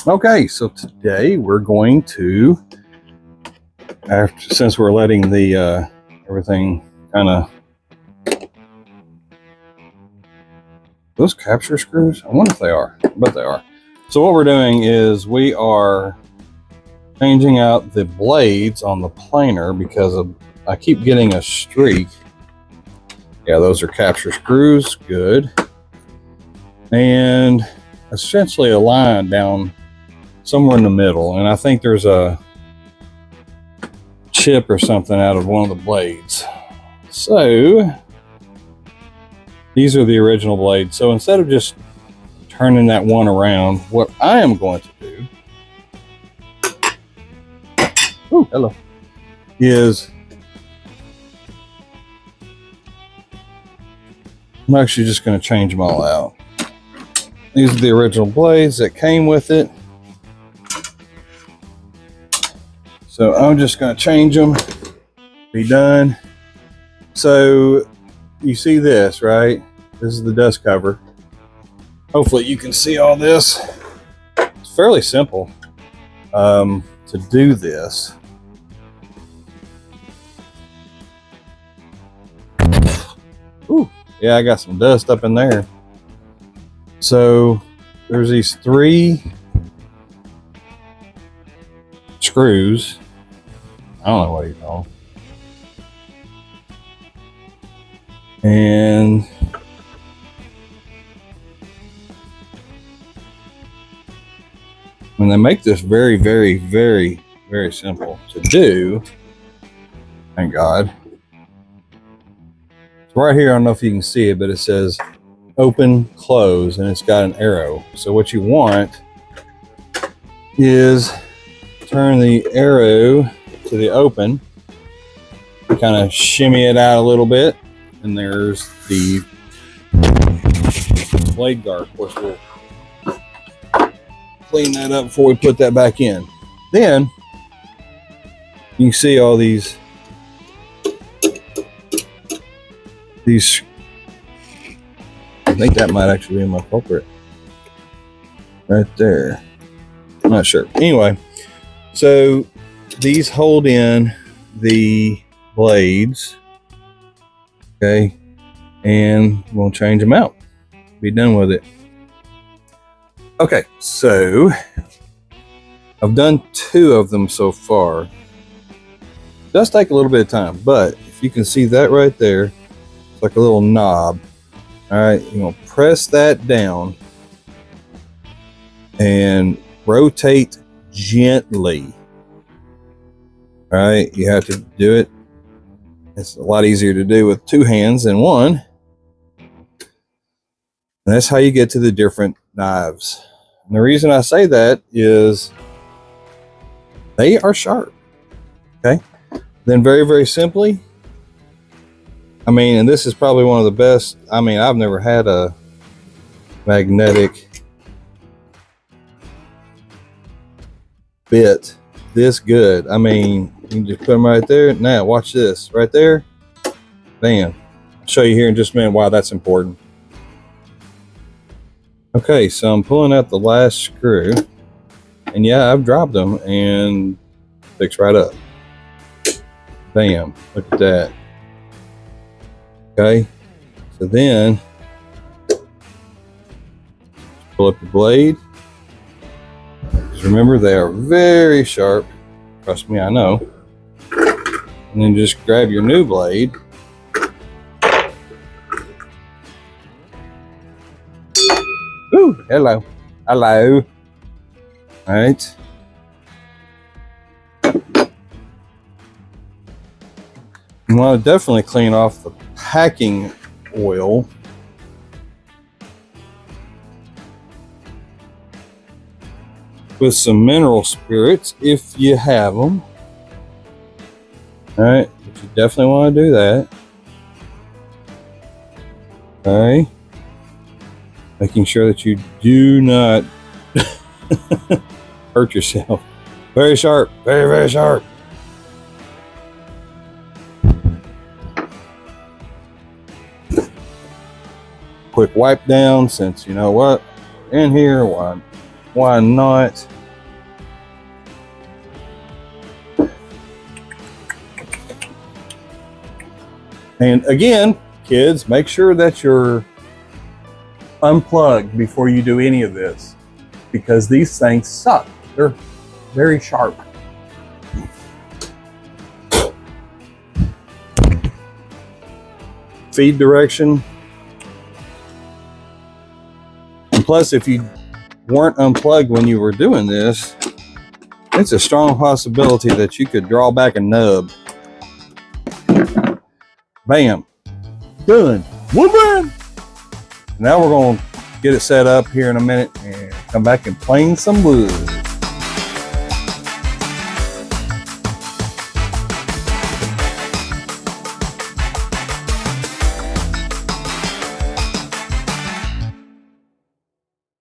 Okay, so today we're going to, since we're letting the everything kind of, those capture screws, I wonder if they are. I bet they are. So what we're doing is we are changing out the blades on the planer because I keep getting a streak. Yeah, those are capture screws, good. And essentially a line down somewhere in the middle, and I think there's a chip or something out of one of the blades. So these are the original blades. So instead of just turning that one around, what I am going to do, hello, is I'm actually just going to change them all out. These are the original blades that came with it. So I'm just going to change them, be done. So you see this, right? This is the dust cover. Hopefully you can see all this. It's fairly simple to do this. Ooh, yeah, I got some dust up in there. So there's these 3 screws. I don't know what you call them. And when they make this very, very, very, very simple to do, thank God. So right here, I don't know if you can see it, but it says open, close, and it's got an arrow. So what you want is turn the arrow to the open, kind of shimmy it out a little bit, and there's the blade guard. Of course, we'll clean that up before we put that back in. Then you can see all these I think that might actually be my culprit right there. I'm not sure. Anyway, so these hold in the blades, okay, and we'll change them out. Be done with it. Okay, so I've done 2 of them so far. It does take a little bit of time, but if you can see that right there, it's like a little knob. All right, you're gonna press that down and rotate gently. All right, you have to do it. It's a lot easier to do with 2 hands than 1. And that's how you get to the different knives. And the reason I say that is they are sharp. Okay. Then very, very simply, I mean, and this is probably one of the best. I mean, I've never had a magnetic bit this good. I mean, you can just put them right there. Now, watch this right there. Bam. I'll show you here in just a minute why that's important. Okay, so I'm pulling out the last screw, and yeah, I've dropped them and fixed right up. Bam. Look at that. Okay, so then pull up your blade. Just remember, they are very sharp. Trust me, I know. And then just grab your new blade. Ooh, hello. Hello. All right. You want to definitely clean off the packing oil. With some mineral spirits if you have them. All right, but you definitely want to do that. Okay. Making sure that you do not hurt yourself. Very sharp, very, very sharp. Quick wipe down, since you know what, in here, Why not? And again, kids, make sure that you're unplugged before you do any of this, because these things suck. They're very sharp. Feed direction. And plus, if you weren't unplugged when you were doing this, it's a strong possibility that you could draw back a nub. Bam. Done. Woodburn. Now we're going to get it set up here in a minute and come back and plane some wood.